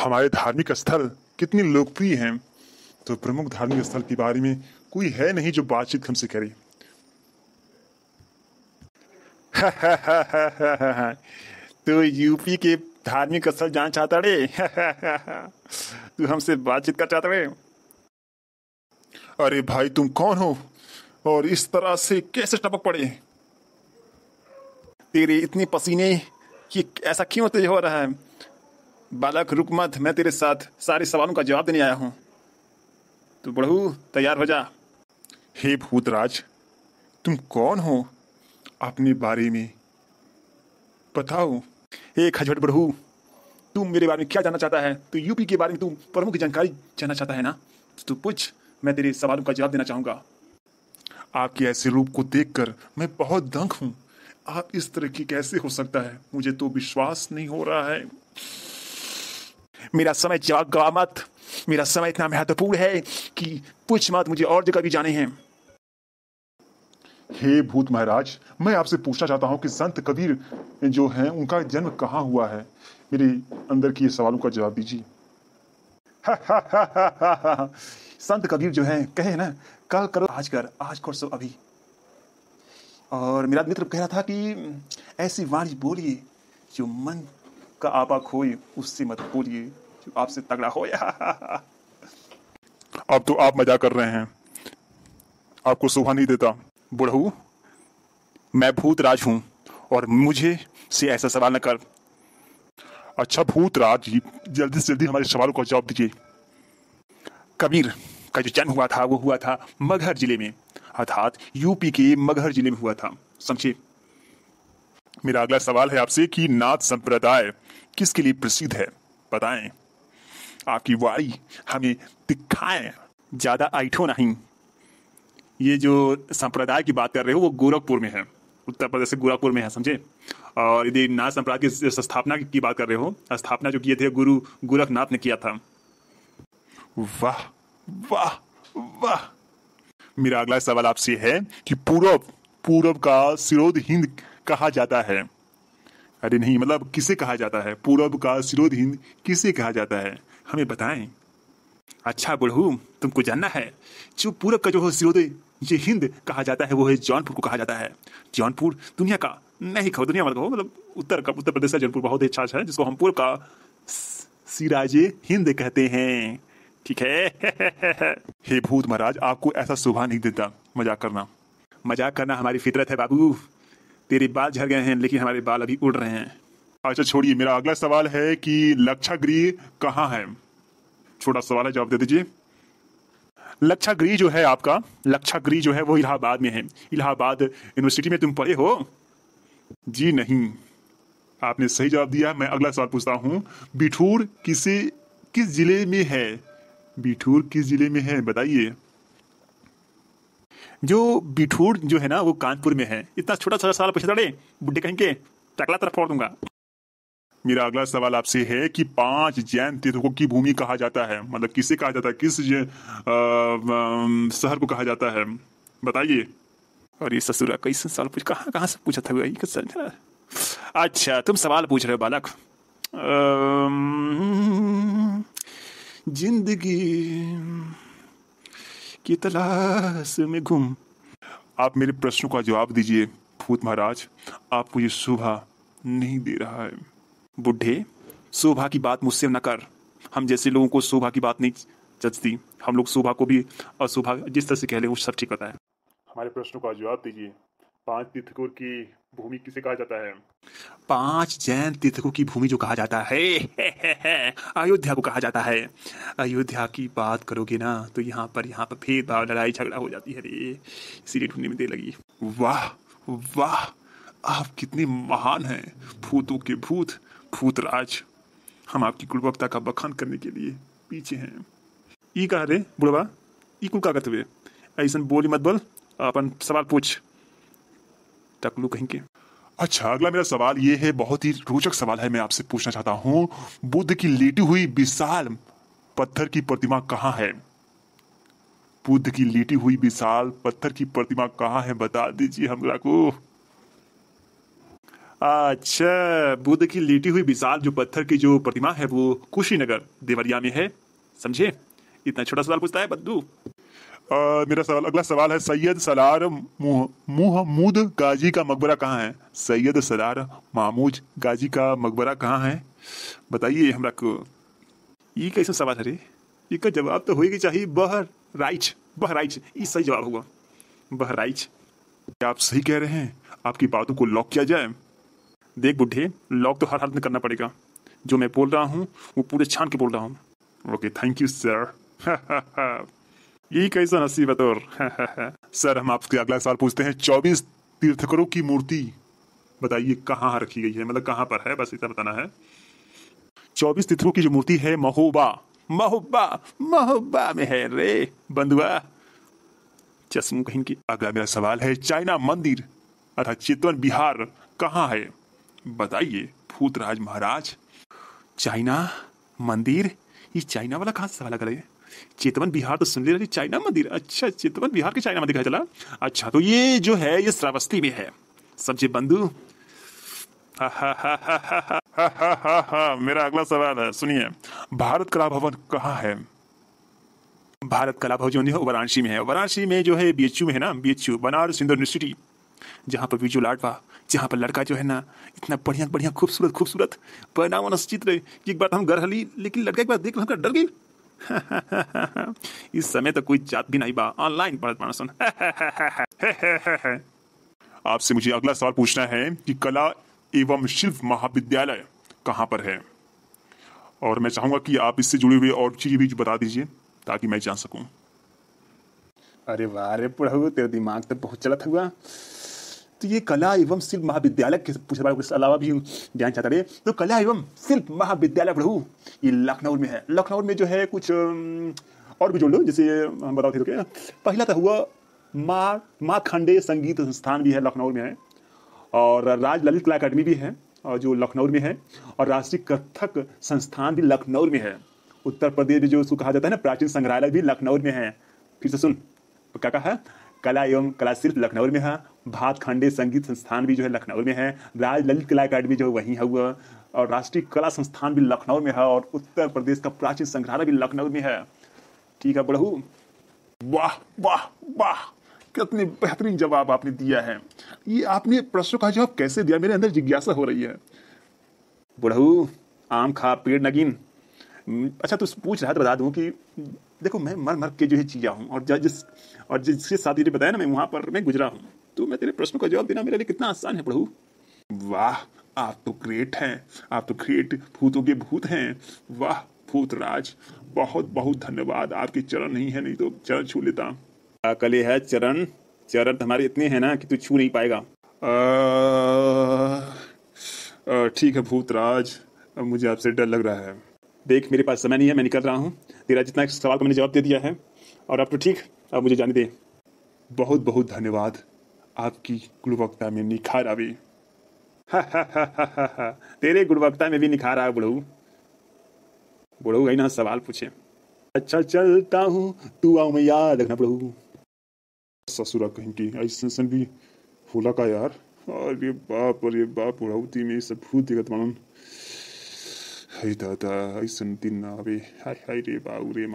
हमारे धार्मिक स्थल कितने लोकप्रिय हैं, तो प्रमुख धार्मिक स्थल के बारे में कोई है नहीं जो बातचीत हमसे करे। तो यूपी के धार्मिक स्थल जाना चाहता रे? तू हमसे बातचीत कर चाहता रे? अरे भाई तुम कौन हो और इस तरह से कैसे टपक पड़े? तेरे इतने पसीने ये ऐसा क्यों तेज हो रहा है? बालक रुक मत, मैं तेरे साथ सारे सवालों का जवाब देने आया हूँ। तू बड़ू तैयार हो जा। हे भूतराज, तुम कौन हो? अपने बारे में बताओ। हे खजवट बड़ू, तुम मेरे बारे में क्या जानना चाहता है? तो यूपी के बारे में तुम प्रमुख जानकारी जानना चाहता है ना? तो तू पूछ, मैं तेरे सवालों का जवाब देना चाहूंगा। आपके ऐसे रूप को देखकर मैं बहुत दंग हूँ। आप इस तरह की कैसे हो सकता है? मुझे तो विश्वास नहीं हो रहा है। मेरा समय जवाब गवा मत। मेरा समय इतना महत्वपूर्ण है कि पूछ मत, मुझे और जगह भी जाने हैं। हे भूत महाराज, मैं आपसे पूछना चाहता हूँ कि संत कबीर जो हैं उनका जन्म कहाँ हुआ है? मेरे अंदर के सवालों का जवाब दीजिए। संत कबीर जो हैं कहे ना, कल करो आज कर, आज कर सो अभी। और मेरा मित्र कह रहा था कि ऐसी वाणी बोलिए जो मन का आपा खोए, उससे मत बोलिए जो आपसे तगड़ा हो। अब तो आप मजाक कर रहे हैं, आपको शोभा नहीं देता। बुढ़ऊ, मैं भूतराज हूं और मुझे से ऐसा सवाल न कर। अच्छा भूतराज जी, जल्दी से जल्दी हमारे सवालों का जवाब दीजिए। कबीर का जो जन्म हुआ था वो हुआ था मगहर जिले में, अर्थात यूपी के मगहर जिले में हुआ था, समझे? मेरा अगला सवाल है आपसे कि नाथ संप्रदाय किसके लिए प्रसिद्ध है? बताएं। आपकी वाणी हमें दिखाएं, ज्यादा ऐठो नहीं। ये जो संप्रदाय की बात कर रहे हो वो गोरखपुर में है, उत्तर प्रदेश से गोरखपुर में है, समझे? और यदि नाथ संप्रदाय की स्थापना की बात कर रहे हो, स्थापना जो किए थे गुरु गोरखनाथ ने किया था। वाह वाह वाह। मेरा अगला सवाल आपसे है कि पूरब का सिरोध हिंद कहा जाता है? अरे नहीं, मतलब किसे कहा जाता है? पूरब का सिरोध हिंद किसे कहा जाता है, हमें बताएं। अच्छा बुढ़ऊ, तुमको जानना है जो पूरब का जो है सिरोध ये हिंद कहा जाता है वो है जौनपुर को कहा जाता है। जौनपुर दुनिया का नहीं कहो, दुनिया मत कहो, मतलब उत्तर प्रदेश का जौनपुर बहुत ही अच्छा है, जिसको हम पूरब का सिराजे हिंद कहते हैं, ठीक है? हे भूत महाराज, आपको ऐसा शोभा नहीं देता मजाक करना। मजाक करना हमारी फितरत है बाबू। तेरे बाल झड़ गए हैं लेकिन हमारे बाल अभी उड़ रहे हैं। अच्छा छोड़िए, मेरा अगला सवाल है कि लक्षागृह कहाँ है? छोटा सवाल है, जवाब दे दीजिए। लक्षागृह जो है आपका, लक्षागृह जो है वो इलाहाबाद में है। इलाहाबाद यूनिवर्सिटी में तुम पढ़े हो? जी नहीं, आपने सही जवाब दिया। मैं अगला सवाल पूछता हूँ, बिठूर किस जिले में है? बिठूर किस जिले में है बताइए। जो बिठूर जो है ना वो कानपुर में है। इतना छोटा सा सवाल पूछे थे बुड्ढे कहीं के, टकला तरफ फोड़ दूंगा। मेरा अगला सवाल आपसे है कि 5 जैन तीर्थों की भूमि कहा जाता है, मतलब किसे कहा जाता है, किस शहर को कहा जाता है, बताइए। और ये ससुरा कैसे सवाल पूछ, कहाँ से पूछा था भाई? अच्छा तुम सवाल पूछ रहे हो बालक। जिंदगी की तलाश में घूम। आप मेरे प्रश्नों का जवाब दीजिए भूत महाराज, आपको ये शोभा नहीं दे रहा है। बुढ़े, शोभा की बात मुझसे न कर। हम जैसे लोगों को शोभा की बात नहीं जचती। हम लोग शोभा को भी अशोभा जिस तरह से कह ले वो सब ठीक होता है। हमारे प्रश्नों का जवाब दीजिए। 5 तीर्थकों की भूमि किसे कहा जाता है? 5 जैन तीर्थकों की भूमि जो कहा जाता है अयोध्या को कहा जाता है। अयोध्या की बात करोगे ना तो यहाँ पर भेदभाव, लड़ाई झगड़ा हो जाती है रे, इसीलिए ढूंढने में देर लगी। वाह वाह, आप कितने महान हैं, भूतों के भूतराज। हम आपकी गुणवत्ता का बखान करने के लिए पीछे हैं। ई कहा रे बुढ़वा, ई कुल का कहते हुए ऐसा बोली मत बोल, अपन सवाल पूछ, टकलू कहीं के। अच्छा अगला मेरा सवाल ये है, बहुत ही रोचक सवाल है, मैं आपसे पूछना चाहता हूँ, बुद्ध की लेटी हुई विशाल पत्थर की प्रतिमा कहाँ है? बुद्ध की लेटी हुई विशाल पत्थर की प्रतिमा कहाँ है, बता दीजिए हमरा को। अच्छा, बुद्ध की लेटी हुई विशाल जो पत्थर की जो प्रतिमा है वो कुशीनगर देवरिया में है, समझे? इतना छोटा सवाल पूछता है बद्दू। मेरा सवाल, अगला सवाल है, सैयद सलार महमूद गाजी का मकबरा कहाँ है? सैयद सलार महमूद गाजी का मकबरा कहाँ है? बताइए हमरा को। ये कैसा सवाल है रे? इसका जवाब तो होएगी चाहिए बहराइच। बहराइच ये सही जवाब होगा, बहराइच। क्या आप सही कह रहे हैं? आपकी बातों को लॉक किया जाए? देख बुढ़े, लॉक तो हर हालत में करना पड़ेगा। जो मैं बोल रहा हूँ वो पूरे छान के बोल रहा हूँ। Okay, thank you sir. यही कैसा नसीब है तोर। सर, हम आपसे अगला सवाल पूछते हैं। 24 तीर्थंकरों की मूर्ति बताइए कहाँ रखी गई है, मतलब कहाँ पर है, बस इतना बताना है। 24 तीर्थंकरों की जो मूर्ति है महोबा महोबा महोबा में है रे बंधुआ, चश्मू कहीं की। अगला मेरा सवाल है, चाइना मंदिर अर्थात चितवन बिहार कहाँ है? बताइए भूतराज महाराज। चाइना मंदिर, ये चाइना वाला कहाँ से सवाल कर रहे हैं? चितवन बिहार तो सुन ले रही, चाइना मंदिर, अच्छा चितवन बिहार के चाइना मंदिर कहा चला। अच्छा, तो ये जो है ये श्रावस्ती में है, समझे बंधु? मेरा अगला सवाल है, सुनिए, भारत कला भवन कहाँ है? भारत कला भवन जो है वाराणसी में है। वाराणसी में जो है बीएचयू में है ना, बीएचयू बनारस हिंदू यूनिवर्सिटी, जहाँ पर विजुअल आर्ट बा, जहाँ पर लड़का जो है ना इतना बढ़िया बढ़िया खूबसूरत खूबसूरत बनावना चित्र। एक बार हम घर हली, लेकिन लड़का एक बार देख हम डर गई। इस समय तो कोई जात भी नहीं बा, ऑनलाइन पढ़त माना सुन। आपसे मुझे अगला सवाल पूछना है कि कला एवं शिल्प महाविद्यालय कहाँ पर है? और मैं चाहूंगा कि आप इससे जुड़े हुए और चीजें भी बता दीजिए ताकि मैं जान सकूं। अरे वाह रे प्रभु, तेरा दिमाग तो बहुत चला था। तो ये कला एवं शिल्प महाविद्यालय के पूछे अलावा भी जान चाहता रहे, तो कला एवं शिल्प महाविद्यालय प्रभु ये लखनऊ में है। लखनऊ में जो है कुछ और भी जोड़ लो, जैसे हम बताओ थे तो क्या, पहला तो हुआ माँ खंडे संगीत संस्थान भी है, लखनऊ में है। और राज ललित कला अकादमी भी है और जो लखनऊ में है। और राष्ट्रीय कथक संस्थान भी लखनऊ में है। उत्तर प्रदेश में जो उसको कहा जाता है ना प्राचीन संग्रहालय भी लखनऊ में है। फिर से सुन, क्या कहा है? कला एवं कला शिल्प लखनऊ में है। भात खंडे संगीत संस्थान भी जो है लखनऊ में है। राज ललित कला अकादमी जो वहीं है हुआ। और राष्ट्रीय कला संस्थान भी लखनऊ में है। और उत्तर प्रदेश का प्राचीन संग्रहालय भी लखनऊ में है। ठीक है बड़हू, वाह वाह वाह, कितने बेहतरीन जवाब आपने दिया है। ये आपने प्रश्नों का जवाब कैसे दिया, मेरे अंदर जिज्ञासा हो रही है। बड़हू आम खा पेड़ नगीन। अच्छा, तू पूछ रहा है तो बता दूं कि देखो मैं मर मर के जो है जिया हूँ, और जिसके साथ ये बताया ना मैं वहां पर मैं गुजरा हूँ, तो मैं तेरे प्रश्नों का जवाब देना मेरे लिए कितना आसान है प्रभु। वाह, आप तो ग्रेट हैं, आप तो ग्रेट भूतों के भूत हैं। वाह भूतराज, बहुत बहुत धन्यवाद। आपके चरण नहीं है, नहीं तो चरण छू लेता। कले है चरण, चरण हमारे इतने हैं ना कि तू छू नहीं पाएगा। ठीक है भूतराज, अब मुझे आपसे डर लग रहा है। देख मेरे पास समय नहीं है, मैं निकल रहा हूँ। तेरा जितना सवाल का मैंने जवाब दे दिया है, और अब तो ठीक, अब मुझे जाने दे। बहुत बहुत धन्यवाद, आपकी गुणवत्ता में निखार आवे। तेरे गुणवत्ता में भी निखार आया बुढ़ऊ। बुढ़ऊ गई ना सवाल पूछे। अच्छा चलता हूँ, तू आओ मैं याद रखना बुढ़ऊ। ससुरा कहीं की ऐसा भी फूला का यार। अरे बाप बुढ़ऊती में सब भूत दिखत मानन। हाय दादा, ऐसा दिन ना आवे। हाय हाय रे बाऊ रे।